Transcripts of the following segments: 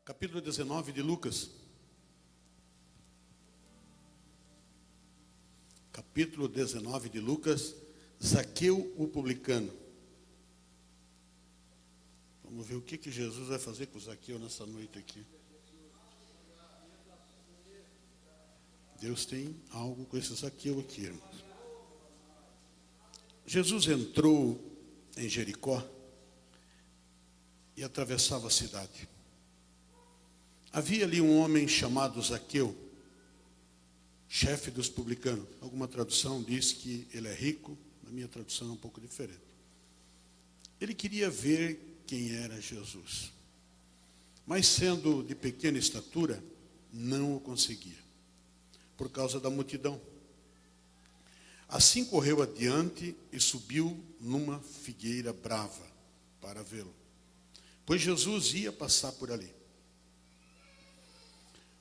capítulo 19 de Lucas. Capítulo 19 de Lucas, Zaqueu o publicano. Vamos ver o que Jesus vai fazer com Zaqueu nessa noite aqui. Deus tem algo com esse Zaqueu aqui, irmãos. Jesus entrou em Jericó e atravessava a cidade. Havia ali um homem chamado Zaqueu, chefe dos publicanos. Alguma tradução diz que ele é rico, na minha tradução é um pouco diferente. Ele queria ver quem era Jesus, mas sendo de pequena estatura, não o conseguia, por causa da multidão. Assim correu adiante e subiu numa figueira brava para vê-lo, pois Jesus ia passar por ali.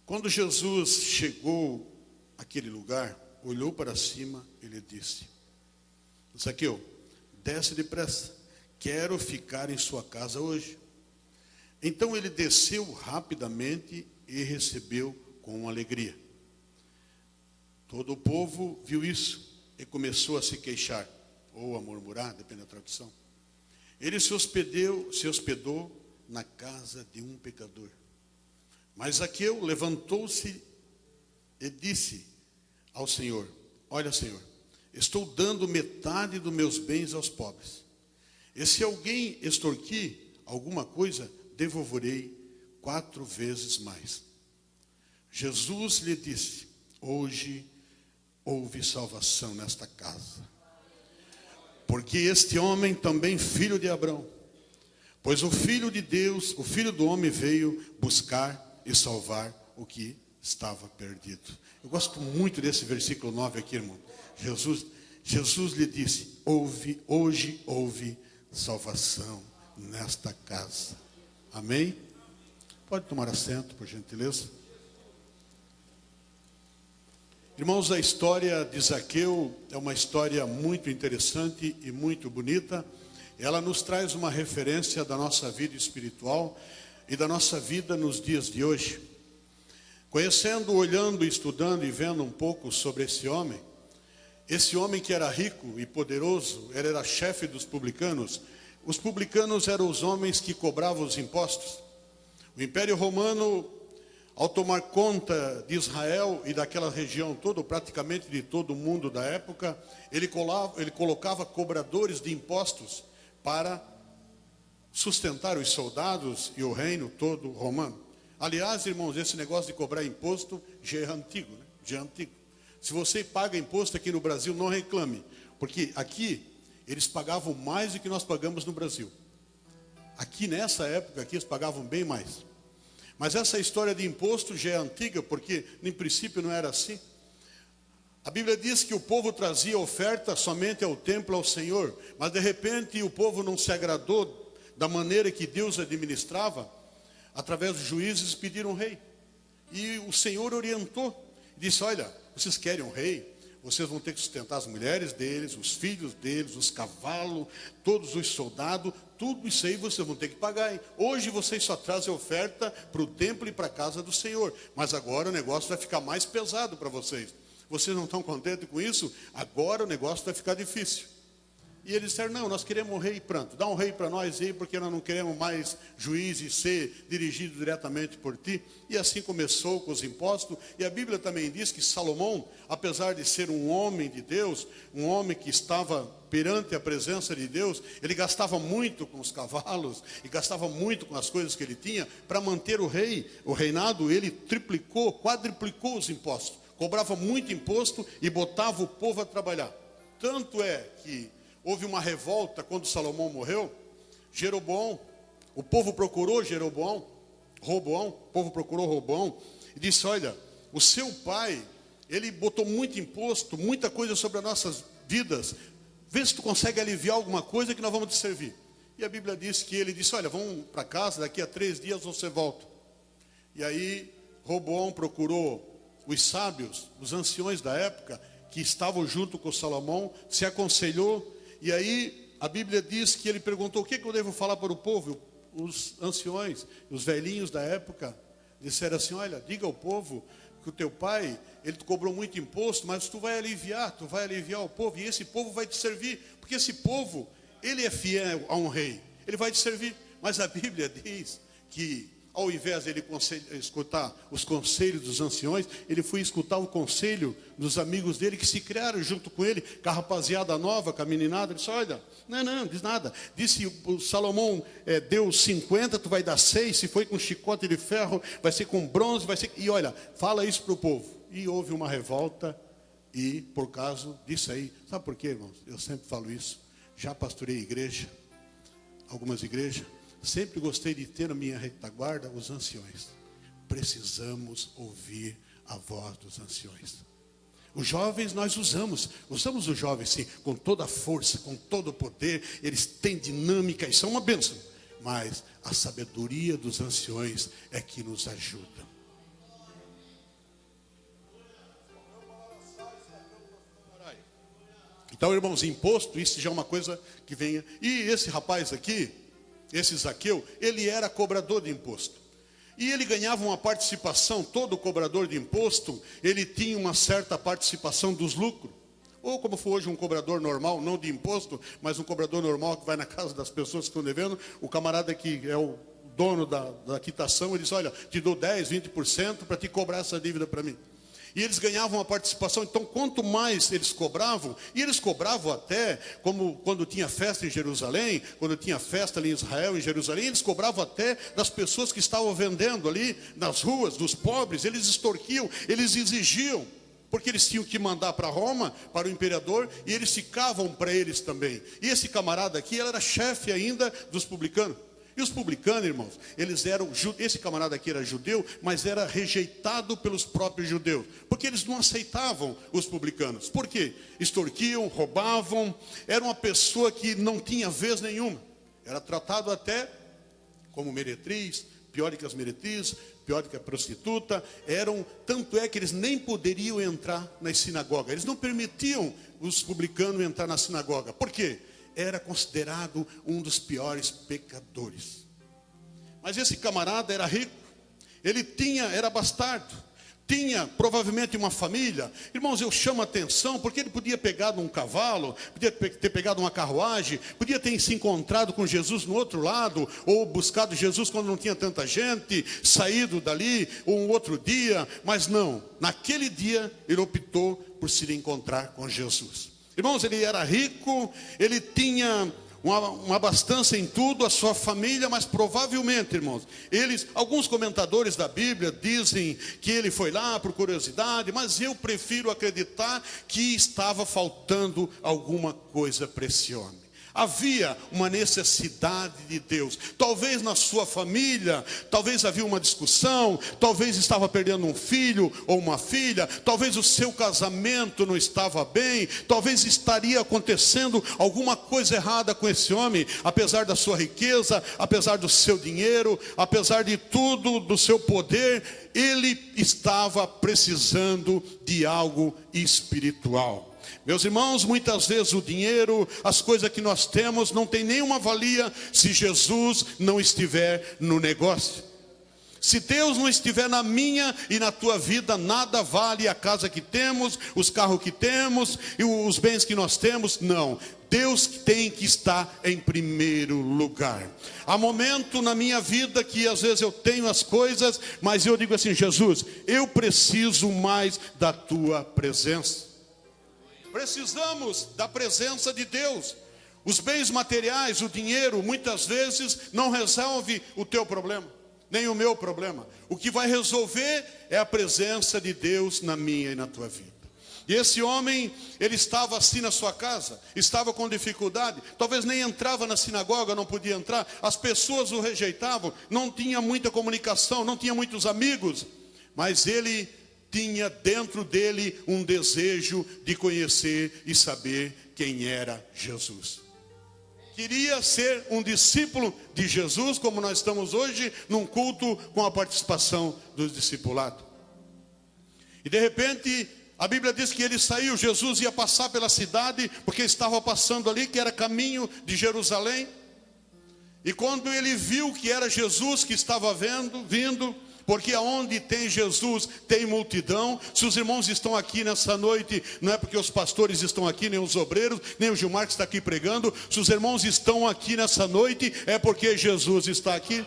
Quando Jesus chegou àquele lugar, olhou para cima e lhe disse: Zaqueu, desce depressa, quero ficar em sua casa hoje. Então ele desceu rapidamente e recebeu com alegria. Todo o povo viu isso e começou a se queixar, ou a murmurar, depende da tradução. Ele se hospedou na casa de um pecador. Mas Zaqueu levantou-se e disse ao Senhor: olha, Senhor, estou dando metade dos meus bens aos pobres. E se alguém extorquir alguma coisa, devolverei 4 vezes mais. Jesus lhe disse: hoje houve salvação nesta casa, porque este homem também filho de Abraão, pois o Filho de Deus, o Filho do homem veio buscar e salvar o que estava perdido. Eu gosto muito desse versículo 9 aqui, irmão. Jesus lhe disse: hoje houve salvação nesta casa. Amém? Pode tomar assento, por gentileza. Irmãos, a história de Zaqueu é uma história muito interessante e muito bonita. Ela nos traz uma referência da nossa vida espiritual e da nossa vida nos dias de hoje. Conhecendo, olhando, estudando e vendo um pouco sobre esse homem que era rico e poderoso, ele era chefe dos publicanos. Os publicanos eram os homens que cobravam os impostos. O Império Romano, ao tomar conta de Israel e daquela região toda, praticamente de todo o mundo da época, ele colocava cobradores de impostos para sustentar os soldados e o reino todo romano. Aliás, irmãos, esse negócio de cobrar imposto já é antigo, né? Já é antigo. Se você paga imposto aqui no Brasil, não reclame, porque aqui eles pagavam mais do que nós pagamos no Brasil. Aqui nessa época aqui eles pagavam bem mais. Mas essa história de imposto já é antiga, porque em princípio não era assim. A Bíblia diz que o povo trazia oferta somente ao templo, ao Senhor, mas de repente o povo não se agradou da maneira que Deus administrava. Através dos juízes pediram um rei. E o Senhor orientou. Disse: olha, vocês querem um rei? Vocês vão ter que sustentar as mulheres deles, os filhos deles, os cavalos, todos os soldados. Tudo isso aí vocês vão ter que pagar. Hein? Hoje vocês só trazem oferta para o templo e para a casa do Senhor. Mas agora o negócio vai ficar mais pesado para vocês. Vocês não estão contentes com isso? Agora o negócio vai ficar difícil. E eles disseram: não, nós queremos um rei, pronto. Dá um rei para nós aí, porque nós não queremos mais juiz e ser dirigido diretamente por ti. E assim começou com os impostos. E a Bíblia também diz que Salomão, apesar de ser um homem de Deus, um homem que estava perante a presença de Deus, ele gastava muito com os cavalos e gastava muito com as coisas que ele tinha para manter o reinado. Ele triplicou, quadriplicou os impostos. Cobrava muito imposto e botava o povo a trabalhar. Tanto é que houve uma revolta quando Salomão morreu. Jeroboão, o povo procurou Roboão, o povo procurou Roboão e disse: olha, o seu pai, ele botou muito imposto, muita coisa sobre as nossas vidas. Vê se tu consegue aliviar alguma coisa que nós vamos te servir. E a Bíblia diz que ele disse: olha, vamos para casa, daqui a 3 dias você volta. E aí Roboão procurou os sábios, os anciões da época, que estavam junto com Salomão, se aconselhou. E aí a Bíblia diz que ele perguntou: o que eu devo falar para o povo? os anciões, os velhinhos da época, disseram assim: olha, diga ao povo que o teu pai, ele te cobrou muito imposto, mas tu vai aliviar o povo, e esse povo vai te servir, porque esse povo, ele é fiel a um rei, ele vai te servir. Mas a Bíblia diz que, ao invés de ele escutar os conselhos dos anciões, ele foi escutar o conselho dos amigos dele, que se criaram junto com ele, com a rapaziada nova, com a meninada. Ele disse: olha, não diz nada. Disse, o Salomão deu 50, tu vai dar 6, se foi com chicote de ferro, vai ser com bronze, vai ser... E olha, fala isso para o povo. E houve uma revolta, e por causa disso aí, sabe por quê, irmãos? Eu sempre falo isso, já pastorei igreja, algumas igrejas, sempre gostei de ter na minha retaguarda os anciões. Precisamos ouvir a voz dos anciões. Os jovens nós usamos os jovens sim, com toda a força, com todo o poder, eles têm dinâmica e são uma bênção. Mas a sabedoria dos anciões é que nos ajuda. Então, irmãos, imposto, isso já é uma coisa que venha. E esse rapaz aqui, esse Zaqueu, ele era cobrador de imposto. E ele ganhava uma participação, todo cobrador de imposto, ele tinha uma certa participação dos lucros. Ou como for hoje um cobrador normal, não de imposto, mas um cobrador normal que vai na casa das pessoas que estão devendo. O camarada que é o dono da quitação, ele diz: olha, te dou 10, 20% para te cobrar essa dívida para mim. E eles ganhavam a participação. Então, quanto mais eles cobravam, e eles cobravam até, como quando tinha festa em Jerusalém, quando tinha festa ali em Israel, em Jerusalém, eles cobravam até das pessoas que estavam vendendo ali nas ruas, dos pobres, eles extorquiam, eles exigiam, porque eles tinham que mandar para Roma, para o imperador, e eles ficavam para eles também. E esse camarada aqui, ele era chefe ainda dos publicanos. E os publicanos, irmãos, eles eram, esse camarada aqui era judeu, mas era rejeitado pelos próprios judeus, porque eles não aceitavam os publicanos. Por quê? Extorquiam, roubavam, era uma pessoa que não tinha vez nenhuma. Era tratado até como meretriz, pior que as meretrizes, pior que a prostituta. Tanto é que eles nem poderiam entrar nas sinagogas. Eles não permitiam os publicanos entrar na sinagoga. Por quê? Era considerado um dos piores pecadores. Mas esse camarada era rico, era bastardo, tinha provavelmente uma família. Irmãos, eu chamo a atenção, porque ele podia pegar um cavalo, podia ter pegado uma carruagem, podia ter se encontrado com Jesus no outro lado, ou buscado Jesus quando não tinha tanta gente, saído dali, ou um outro dia, mas não, naquele dia ele optou por se encontrar com Jesus. Irmãos, ele era rico, ele tinha uma abastança em tudo, a sua família, mas provavelmente, irmãos, alguns comentadores da Bíblia dizem que ele foi lá por curiosidade, mas eu prefiro acreditar que estava faltando alguma coisa para esse homem. Havia uma necessidade de Deus. Talvez na sua família, talvez havia uma discussão, talvez estava perdendo um filho ou uma filha, talvez o seu casamento não estava bem, talvez estaria acontecendo alguma coisa errada com esse homem, apesar da sua riqueza, apesar do seu dinheiro, apesar de tudo, do seu poder, ele estava precisando de algo espiritual. Meus irmãos, muitas vezes o dinheiro, as coisas que nós temos, não tem nenhuma valia se Jesus não estiver no negócio. Se Deus não estiver na minha e na tua vida, nada vale a casa que temos, os carros que temos e os bens que nós temos, não. Deus tem que estar em primeiro lugar. Há momento na minha vida que às vezes eu tenho as coisas, mas eu digo assim: Jesus, eu preciso mais da tua presença. Precisamos da presença de Deus. Os bens materiais, o dinheiro, muitas vezes não resolve o teu problema, nem o meu problema. O que vai resolver é a presença de Deus na minha e na tua vida. E esse homem, ele estava assim na sua casa, estava com dificuldade, talvez nem entrava na sinagoga, não podia entrar, as pessoas o rejeitavam, não tinha muita comunicação, não tinha muitos amigos, mas ele tinha dentro dele um desejo de conhecer e saber quem era Jesus. Queria ser um discípulo de Jesus, como nós estamos hoje, num culto com a participação dos discipulados. E de repente, a Bíblia diz que ele saiu, Jesus ia passar pela cidade, porque estava passando ali, que era caminho de Jerusalém. E quando ele viu que era Jesus que estava vindo, porque aonde tem Jesus, tem multidão. Se os irmãos estão aqui nessa noite, não é porque os pastores estão aqui, nem os obreiros, nem o Gilmar que está aqui pregando. Se os irmãos estão aqui nessa noite, é porque Jesus está aqui.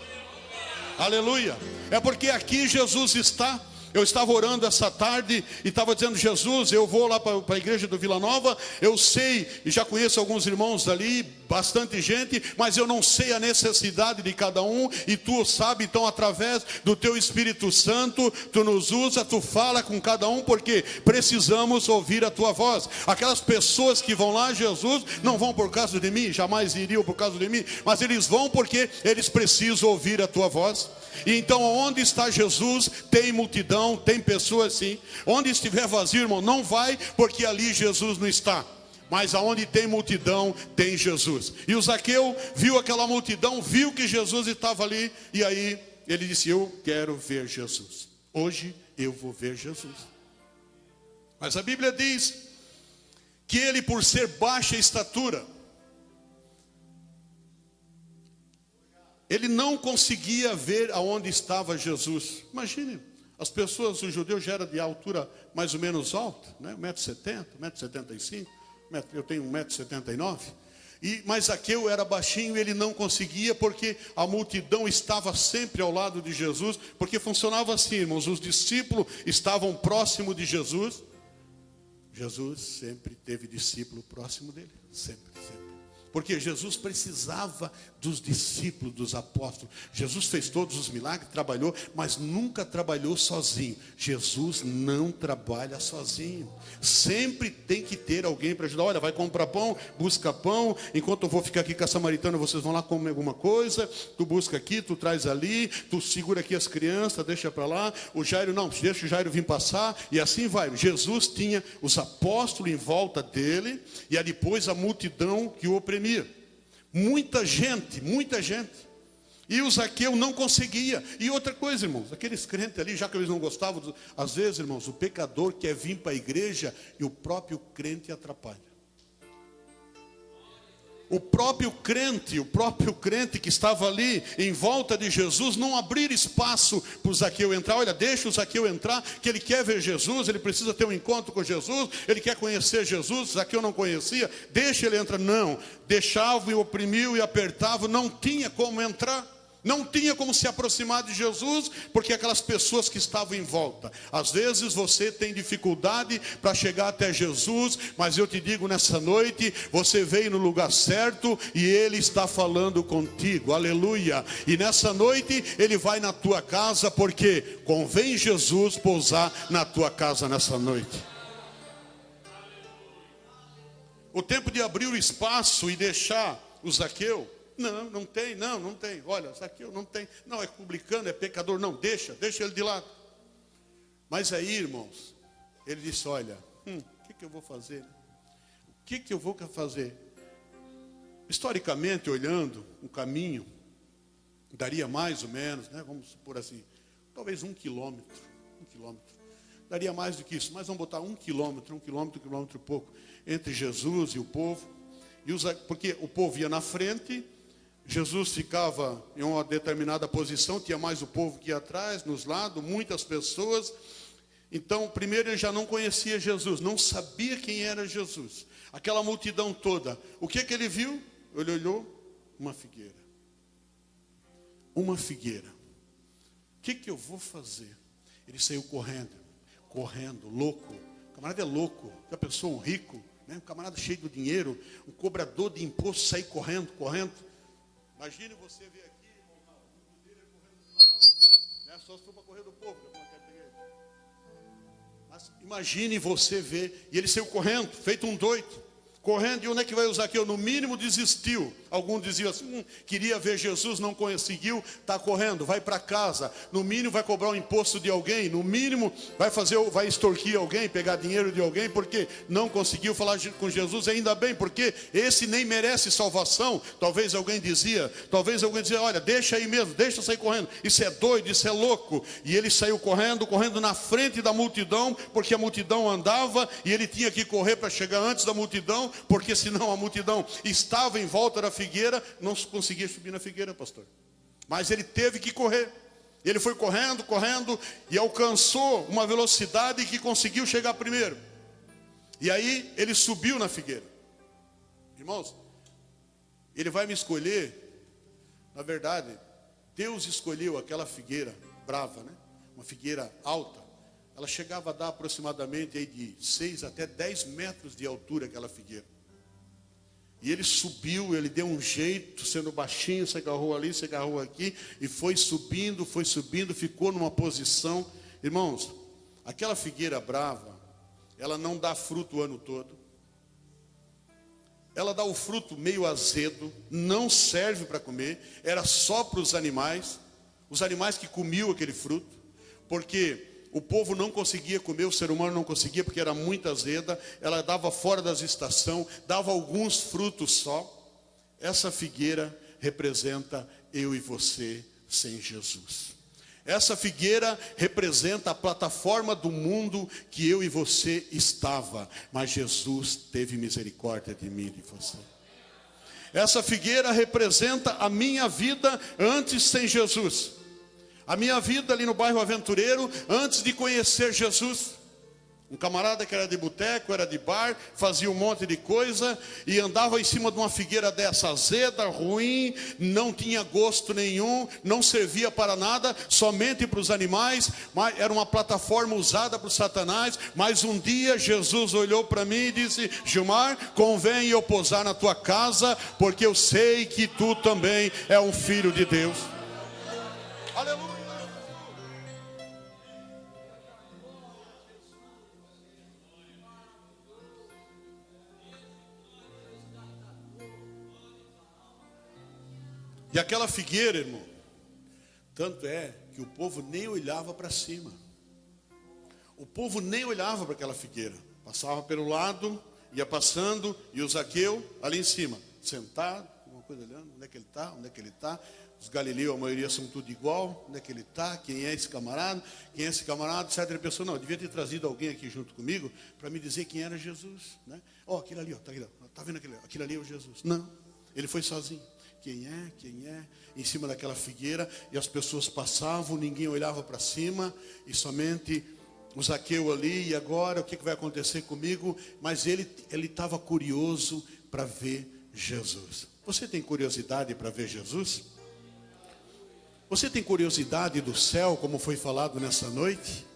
Aleluia. É porque aqui Jesus está. Eu estava orando essa tarde e estava dizendo: Jesus, eu vou lá para a igreja do Vila Nova. Eu sei, e já conheço alguns irmãos ali, bastante gente, mas eu não sei a necessidade de cada um, e tu sabe. Então, através do teu Espírito Santo, tu nos usa, tu fala com cada um, porque precisamos ouvir a tua voz. Aquelas pessoas que vão lá, Jesus, não vão por causa de mim, jamais iriam por causa de mim, mas eles vão porque eles precisam ouvir a tua voz. E então, onde está Jesus, tem multidão, tem pessoas sim. Onde estiver vazio, irmão, não vai, porque ali Jesus não está. Mas aonde tem multidão, tem Jesus. E o Zaqueu viu aquela multidão, viu que Jesus estava ali, e aí ele disse: eu quero ver Jesus. Hoje eu vou ver Jesus. Mas a Bíblia diz que ele, por ser baixa estatura, ele não conseguia ver aonde estava Jesus. Imagine, as pessoas, os judeus já eram de altura mais ou menos alta, né? 1,70 m, 1,75 m, eu tenho 1,79 m. Mas Zaqueu era baixinho e ele não conseguia, porque a multidão estava sempre ao lado de Jesus, porque funcionava assim, irmãos, os discípulos estavam próximo de Jesus. Jesus sempre teve discípulo próximo dele, sempre. Porque Jesus precisava dos discípulos, dos apóstolos. Jesus fez todos os milagres, trabalhou, mas nunca trabalhou sozinho. Jesus não trabalha sozinho. Sempre tem que ter alguém para ajudar. Olha, vai comprar pão, busca pão. Enquanto eu vou ficar aqui com a samaritana, vocês vão lá comer alguma coisa. Tu busca aqui, tu traz ali. Tu segura aqui as crianças, deixa para lá. O Jairo, não, deixa o Jairo vir passar. E assim vai. Jesus tinha os apóstolos em volta dele. E aí depois a multidão que o oprimia. Muita gente. E o Zaqueu não conseguia. E outra coisa, irmãos, aqueles crentes ali, já que eles não gostavam, às vezes, irmãos, o pecador quer vir para a igreja e o próprio crente atrapalha. O próprio crente que estava ali em volta de Jesus, não abrir espaço para o Zaqueu entrar. Olha, deixa o Zaqueu entrar, que ele quer ver Jesus, ele precisa ter um encontro com Jesus, ele quer conhecer Jesus. Zaqueu não conhecia, deixa ele entrar. Não, deixava e oprimiu e apertava, não tinha como entrar. Não tinha como se aproximar de Jesus, porque aquelas pessoas que estavam em volta. Às vezes você tem dificuldade para chegar até Jesus, mas eu te digo nessa noite, você veio no lugar certo e Ele está falando contigo, aleluia. E nessa noite Ele vai na tua casa, porque convém Jesus pousar na tua casa nessa noite. O tempo de abrir o espaço e deixar o Zaqueu, não tem. Olha, Zaqueu não tem. Não, é publicano, é pecador. Não, deixa ele de lado. Mas aí, irmãos, ele disse: olha, o que eu vou fazer? O que eu vou fazer? Historicamente, olhando um caminho, daria mais ou menos, né? Vamos supor assim, talvez 1 quilômetro. Daria mais do que isso, mas vamos botar 1 quilômetro e pouco, entre Jesus e o povo. Porque o povo ia na frente, Jesus ficava em uma determinada posição, tinha mais o povo que ia atrás, nos lados, muitas pessoas. Então, primeiro ele já não conhecia Jesus, não sabia quem era Jesus. Aquela multidão toda, o que ele viu? Ele olhou, uma figueira. O que eu vou fazer? Ele saiu correndo, louco. O camarada é louco, já pensou, um rico, né? Um camarada cheio de dinheiro, um cobrador de imposto, sair correndo. Imagine você ver aqui, o dele correndo, né? Só se for para correr do povo, mas imagine você ver, e ele saiu correndo, feito um doido. Correndo, e onde é que vai o Zaqueu? No mínimo desistiu. Alguns diziam assim, queria ver Jesus, não conseguiu, está correndo, vai para casa. No mínimo vai cobrar um imposto de alguém, no mínimo vai extorquir alguém, pegar dinheiro de alguém, porque não conseguiu falar com Jesus. Ainda bem, porque esse nem merece salvação. Talvez alguém dizia, olha, deixa aí mesmo, deixa sair correndo. Isso é doido, isso é louco. E ele saiu correndo na frente da multidão, porque a multidão andava, e ele tinha que correr para chegar antes da multidão. lado, porque senão a multidão estava em volta da figueira, não conseguia subir na figueira, pastor. Mas ele teve que correr. Ele foi correndo, correndo, e alcançou uma velocidade que conseguiu chegar primeiro. E aí ele subiu na figueira. Irmãos, ele vai me escolher. Na verdade, Deus escolheu aquela figueira brava, né? Uma figueira alta. Ela chegava a dar aproximadamente aí de 6 até 10 metros de altura, aquela figueira. E ele subiu, ele deu um jeito, sendo baixinho, se agarrou ali, se agarrou aqui, e foi subindo, ficou numa posição. Irmãos, aquela figueira brava, ela não dá fruto o ano todo. Ela dá o fruto meio azedo, não serve para comer, era só para os animais que comiam aquele fruto, porque o povo não conseguia comer, o ser humano não conseguia, porque era muito azeda, ela dava fora das estações, dava alguns frutos só. Essa figueira representa eu e você sem Jesus. Essa figueira representa a plataforma do mundo que eu e você estava, mas Jesus teve misericórdia de mim e de você. Essa figueira representa a minha vida antes sem Jesus. A minha vida ali no bairro Aventureiro, antes de conhecer Jesus. Um camarada que era de boteco, era de bar, fazia um monte de coisa e andava em cima de uma figueira dessa azeda, ruim, não tinha gosto nenhum, não servia para nada, somente para os animais, mas era uma plataforma usada para o Satanás. Mas um dia Jesus olhou para mim e disse: Gilmar, convém eu pousar na tua casa, porque eu sei que tu também é um filho de Deus. Aleluia. E aquela figueira, irmão, tanto é que o povo nem olhava para cima. O povo nem olhava para aquela figueira. Passava pelo lado, ia passando, e o Zaqueu ali em cima, sentado, uma coisa olhando, onde é que ele está, onde é que ele está. Os galileus, a maioria são tudo igual, onde é que ele está, quem é esse camarada, etc. Ele pensou, não, eu devia ter trazido alguém aqui junto comigo, para me dizer quem era Jesus, né? Aquele ali, está vendo aquele ali é o Jesus. Não, ele foi sozinho. Quem é, em cima daquela figueira, e as pessoas passavam, ninguém olhava para cima, e somente o Zaqueu ali, e agora o que vai acontecer comigo? Mas ele estava curioso para ver Jesus. Você tem curiosidade para ver Jesus? Você tem curiosidade do céu, como foi falado nessa noite?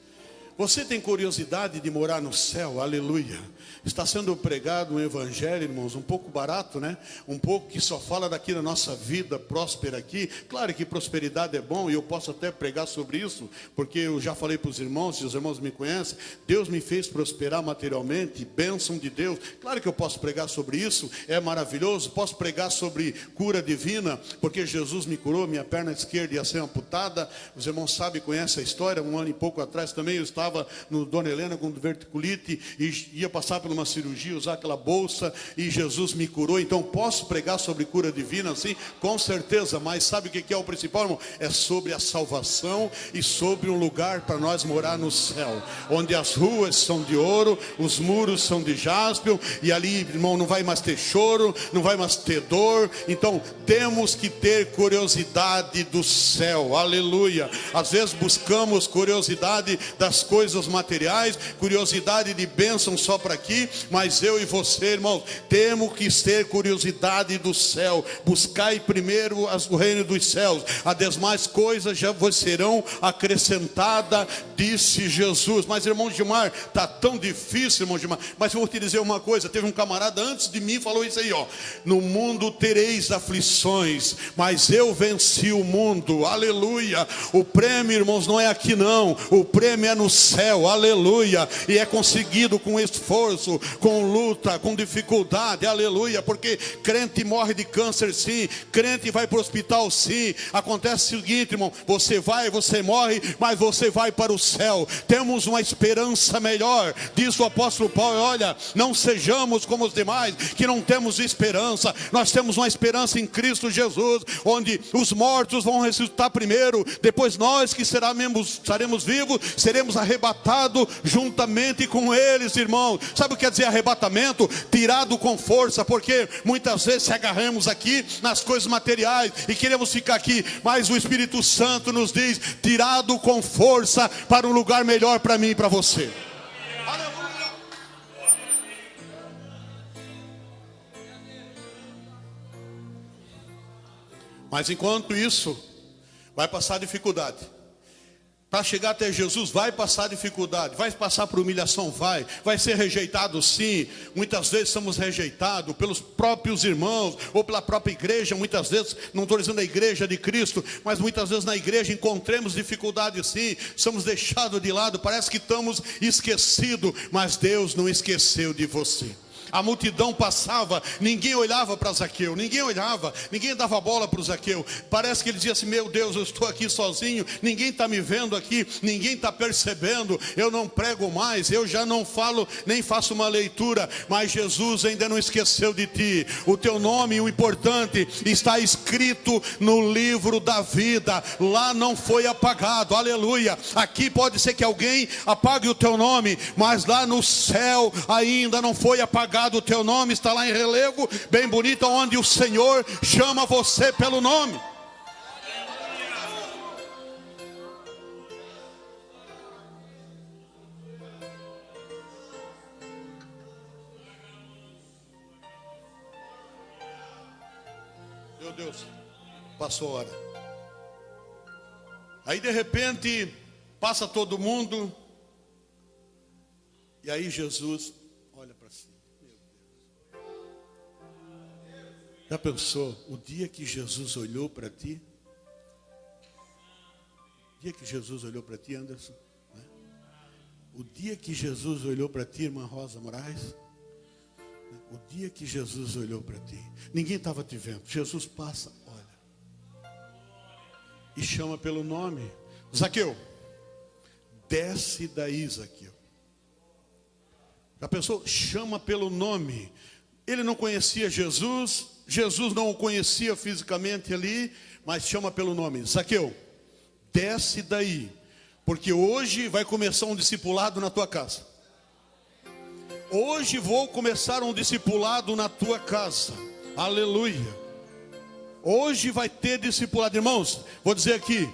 Você tem curiosidade de morar no céu? Aleluia. Está sendo pregado um evangelho, irmãos, um pouco barato, né? Um pouco que só fala daqui da nossa vida próspera aqui. Claro que prosperidade é bom, e eu posso até pregar sobre isso, porque eu já falei para os irmãos, se os irmãos me conhecem, Deus me fez prosperar materialmente, bênção de Deus. Claro que eu posso pregar sobre isso, é maravilhoso. Posso pregar sobre cura divina, porque Jesus me curou, minha perna esquerda ia ser amputada. Os irmãos sabem, conhecem a história. Um ano e pouco atrás também eu estava no Dona Helena com verticulite e ia passar por uma cirurgia, usar aquela bolsa, e Jesus me curou. Então posso pregar sobre cura divina, assim, com certeza. Mas sabe o que é o principal, irmão? É sobre a salvação e sobre um lugar para nós morar no céu, onde as ruas são de ouro, os muros são de jaspe, e ali, irmão, não vai mais ter choro, não vai mais ter dor. Então temos que ter curiosidade do céu. Aleluia. Às vezes buscamos curiosidade das coisas materiais, curiosidade de bênção só para aqui, mas eu e você, irmãos, temos que ter curiosidade do céu. Buscai primeiro o reino dos céus, as demais coisas já vos serão acrescentadas, disse Jesus. Mas, irmão Gilmar, está tão difícil, irmão Gilmar. Mas eu vou te dizer uma coisa, teve um camarada antes de mim, falou isso aí, ó: no mundo tereis aflições, mas eu venci o mundo. Aleluia. O prêmio, irmãos, não é aqui não, o prêmio é no céu. Aleluia. E é conseguido com esforço, com luta, com dificuldade. Aleluia. Porque crente morre de câncer, sim. Crente vai para o hospital, sim. Acontece o seguinte, irmão: você morre, mas você vai para o céu. Temos uma esperança melhor. Diz o apóstolo Paulo: olha, não sejamos como os demais, que não temos esperança. Nós temos uma esperança em Cristo Jesus, onde os mortos vão ressuscitar primeiro, depois nós que estaremos vivos, seremos arrebatados arrebatado juntamente com eles, irmãos. Sabe o que quer dizer arrebatamento? Tirado com força, porque muitas vezes se agarramos aqui nas coisas materiais e queremos ficar aqui, mas o Espírito Santo nos diz, tirado com força para um lugar melhor para mim e para você. Aleluia! Mas enquanto isso, vai passar dificuldade. Para chegar até Jesus, vai passar dificuldade, vai passar por humilhação, vai ser rejeitado sim. Muitas vezes somos rejeitados pelos próprios irmãos, ou pela própria igreja. Muitas vezes, não estou dizendo a igreja de Cristo, mas muitas vezes na igreja encontramos dificuldade sim. Somos deixados de lado, parece que estamos esquecidos, mas Deus não esqueceu de você. A multidão passava, ninguém olhava para Zaqueu, ninguém dava bola para o Zaqueu. Parece que ele dizia assim, meu Deus, eu estou aqui sozinho, ninguém está me vendo aqui, ninguém está percebendo, eu não prego mais, eu já não falo, nem faço uma leitura, mas Jesus ainda não esqueceu de ti. O teu nome, o importante, está escrito no livro da vida, lá não foi apagado, aleluia. Aqui pode ser que alguém apague o teu nome, mas lá no céu ainda não foi apagado. O teu nome está lá em relevo, bem bonito, onde o Senhor chama você pelo nome. Meu Deus, passou a hora. Aí de repente passa todo mundo, e aí Jesus olha para si. Já pensou o dia que Jesus olhou para ti? O dia que Jesus olhou para ti, Anderson, né? O dia que Jesus olhou para ti, irmã Rosa Moraes, o dia que Jesus olhou para ti, ninguém estava te vendo, Jesus passa, olha, e chama pelo nome, Zaqueu, desce daí, Zaqueu. Já pensou? Chama pelo nome. Ele não conhecia Jesus, Jesus não o conhecia fisicamente ali, mas chama pelo nome, Zaqueu, desce daí, porque hoje vai começar um discipulado na tua casa. Hoje vou começar um discipulado na tua casa, aleluia. Hoje vai ter discipulado, irmãos, vou dizer aqui,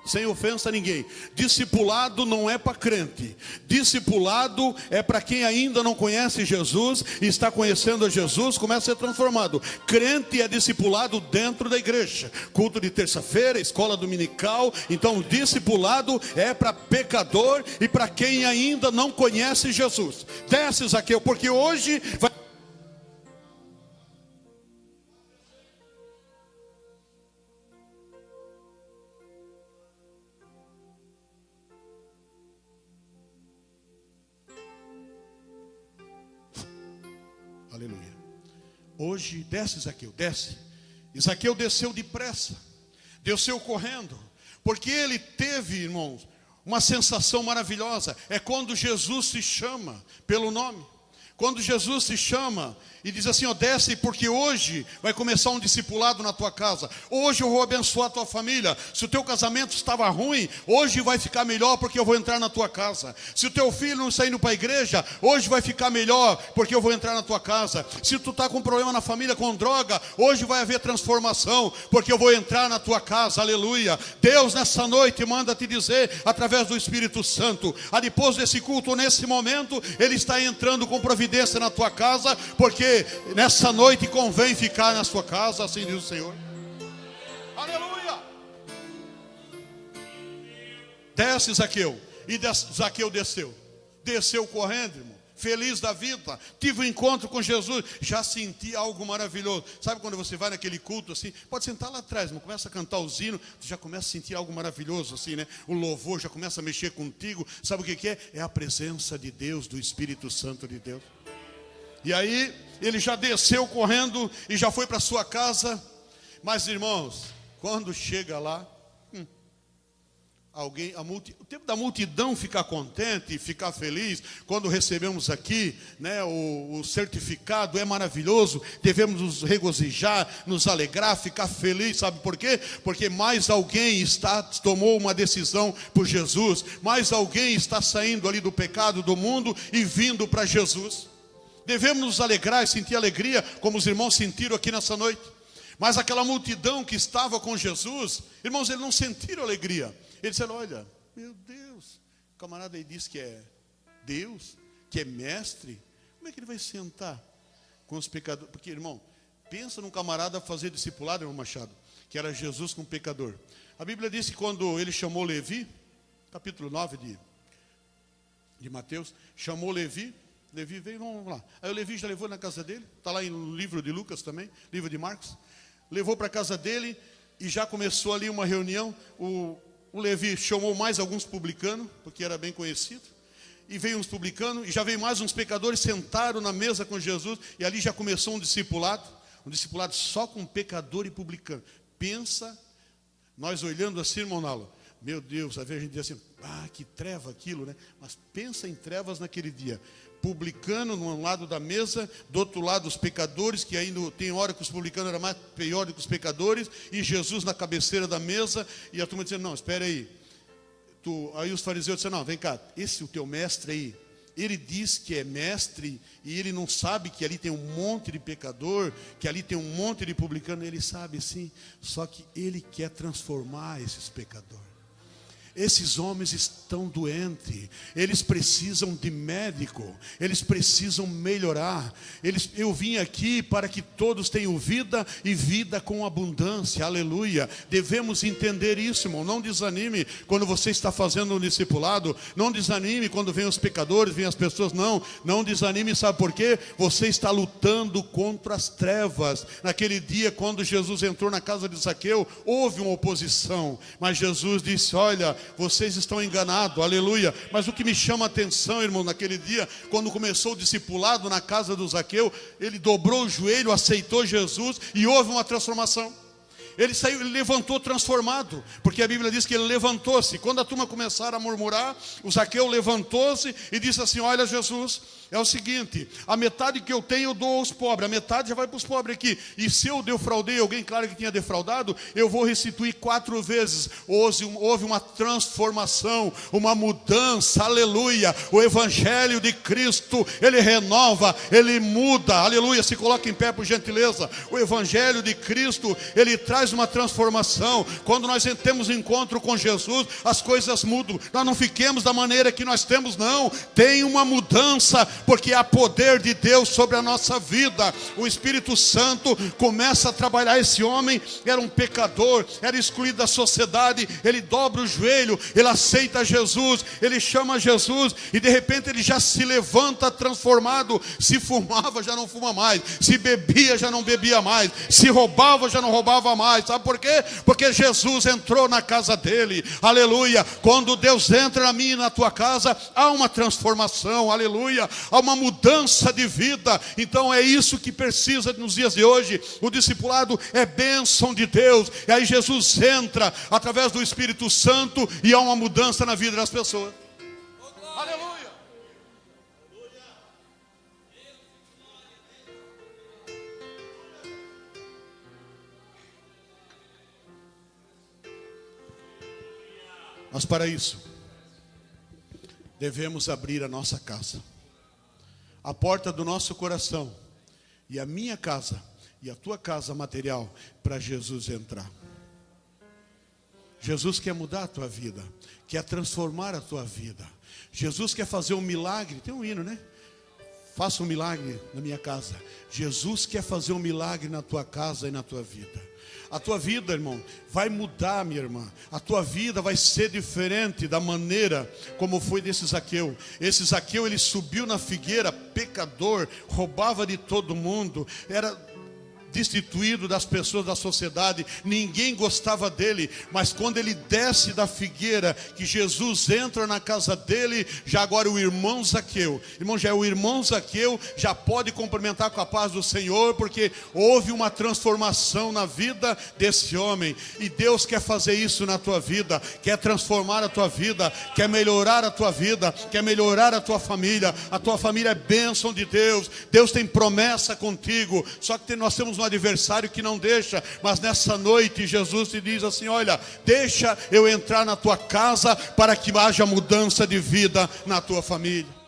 sem ofensa a ninguém, discipulado não é para crente, discipulado é para quem ainda não conhece Jesus, e está conhecendo a Jesus, começa a ser transformado. Crente é discipulado dentro da igreja, culto de terça-feira, escola dominical. Então discipulado é para pecador e para quem ainda não conhece Jesus. Desce, Zaqueu, porque hoje vai... Aleluia. Hoje, desce, Zaqueu, desce. E Zaqueu desceu depressa, desceu correndo, porque ele teve, irmãos, uma sensação maravilhosa. É quando Jesus se chama pelo nome. Quando Jesus se chama e diz assim, ó, desce, porque hoje vai começar um discipulado na tua casa. Hoje eu vou abençoar a tua família. Se o teu casamento estava ruim, hoje vai ficar melhor, porque eu vou entrar na tua casa. Se o teu filho não está indo para a igreja, hoje vai ficar melhor, porque eu vou entrar na tua casa. Se tu está com problema na família, com droga, hoje vai haver transformação, porque eu vou entrar na tua casa, aleluia. Deus nessa noite manda te dizer, através do Espírito Santo, depois desse culto, nesse momento, Ele está entrando com providência na tua casa, porque nessa noite convém ficar na sua casa, assim diz o Senhor. Aleluia. Desce, Zaqueu. E Zaqueu desceu correndo, irmão, feliz da vida. Tive um encontro com Jesus, já senti algo maravilhoso. Sabe quando você vai naquele culto assim, pode sentar lá atrás, irmão, começa a cantar os hinos, tu já começa a sentir algo maravilhoso assim, né? O louvor já começa a mexer contigo. Sabe o que é? É a presença de Deus, do Espírito Santo de Deus. E aí, ele já desceu correndo e já foi para sua casa. Mas, irmãos, quando chega lá, o tempo da multidão ficar contente, ficar feliz, quando recebemos aqui, né, o certificado é maravilhoso, devemos nos regozijar, nos alegrar, ficar feliz, sabe por quê? Porque mais alguém tomou uma decisão por Jesus, mais alguém está saindo ali do pecado do mundo e vindo para Jesus. Devemos nos alegrar e sentir alegria, como os irmãos sentiram aqui nessa noite. Mas aquela multidão que estava com Jesus, irmãos, eles não sentiram alegria. Eles disseram, olha, meu Deus, o camarada aí diz que é Deus, que é mestre. Como é que ele vai sentar com os pecadores? Porque, irmão, pensa num camarada fazer discipulado, irmão Machado, que era Jesus com pecador. A Bíblia diz que quando ele chamou Levi, capítulo 9 de Mateus, chamou Levi veio, vamos lá. Aí o Levi já levou na casa dele, está lá no livro de Lucas também, livro de Marcos. Levou para a casa dele e já começou ali uma reunião. O Levi chamou mais alguns publicanos, porque era bem conhecido. E veio uns publicanos, e já veio mais uns pecadores, sentaram na mesa com Jesus. E ali já começou um discipulado só com pecador e publicano. Pensa, nós olhando assim, irmão Nalo, meu Deus, às vezes a gente diz assim, que treva aquilo, né? Mas pensa em trevas naquele dia. Publicano num lado da mesa, do outro lado os pecadores, que ainda tem hora que os publicanos eram mais pior do que os pecadores, e Jesus na cabeceira da mesa, e a turma dizendo, não, espera aí. Aí os fariseus disseram, não, vem cá, esse o teu mestre aí, ele diz que é mestre, e ele não sabe que ali tem um monte de pecador, que ali tem um monte de publicano. Ele sabe sim, só que ele quer transformar esses pecadores. Esses homens estão doentes, eles precisam de médico, eles precisam melhorar. Eu vim aqui para que todos tenham vida e vida com abundância, aleluia. Devemos entender isso, irmão. Não desanime quando você está fazendo um discipulado, não desanime quando vêm os pecadores, vêm as pessoas, não desanime, sabe por quê? Você está lutando contra as trevas. Naquele dia, quando Jesus entrou na casa de Zaqueu, houve uma oposição, mas Jesus disse, olha, vocês estão enganados, aleluia. Mas o que me chama a atenção, irmão, naquele dia, quando começou o discipulado na casa do Zaqueu, ele dobrou o joelho, aceitou Jesus e houve uma transformação. Ele saiu, ele levantou transformado, porque a Bíblia diz que ele levantou-se. Quando a turma começaram a murmurar, o Zaqueu levantou-se e disse assim, olha Jesus, é o seguinte, a metade que eu tenho eu dou aos pobres, a metade já vai para os pobres aqui, e se eu defraudei alguém, claro que tinha defraudado, eu vou restituir 4 vezes. Houve uma transformação, uma mudança, aleluia. O Evangelho de Cristo, ele renova, ele muda, aleluia. Se coloca em pé por gentileza. O Evangelho de Cristo, ele traz uma transformação. Quando nós temos encontro com Jesus, as coisas mudam. Nós não fiquemos da maneira que nós temos, não. Tem uma mudança, porque há poder de Deus sobre a nossa vida. O Espírito Santo começa a trabalhar. Esse homem era um pecador, era excluído da sociedade. Ele dobra o joelho, ele aceita Jesus, ele chama Jesus, e de repente ele já se levanta transformado. Se fumava, já não fuma mais. Se bebia, já não bebia mais. Se roubava, já não roubava mais. Sabe por quê? Porque Jesus entrou na casa dele, aleluia. Quando Deus entra na minha e na tua casa, há uma transformação, aleluia. Há uma mudança de vida. Então é isso que precisa nos dias de hoje. O discipulado é bênção de Deus, e aí Jesus entra através do Espírito Santo e há uma mudança na vida das pessoas. Aleluia. Mas para isso, devemos abrir a nossa casa, a porta do nosso coração, e a minha casa e a tua casa material, para Jesus entrar. Jesus quer mudar a tua vida, quer transformar a tua vida. Jesus quer fazer um milagre. Tem um hino, né? Faça um milagre na minha casa. Jesus quer fazer um milagre na tua casa e na tua vida. A tua vida, irmão, vai mudar, minha irmã. A tua vida vai ser diferente da maneira como foi desse Zaqueu. Esse Zaqueu, ele subiu na figueira, pecador, roubava de todo mundo, era destituído das pessoas da sociedade, ninguém gostava dele, mas quando ele desce da figueira, que Jesus entra na casa dele, já agora o irmão Zaqueu, irmão, já é o irmão Zaqueu, já pode cumprimentar com a paz do Senhor, porque houve uma transformação na vida desse homem, e Deus quer fazer isso na tua vida, quer transformar a tua vida, quer melhorar a tua vida, quer melhorar a tua família é bênção de Deus, Deus tem promessa contigo, só que nós temos um adversário que não deixa, mas nessa noite Jesus te diz assim, olha, deixa eu entrar na tua casa, para que haja mudança de vida na tua família.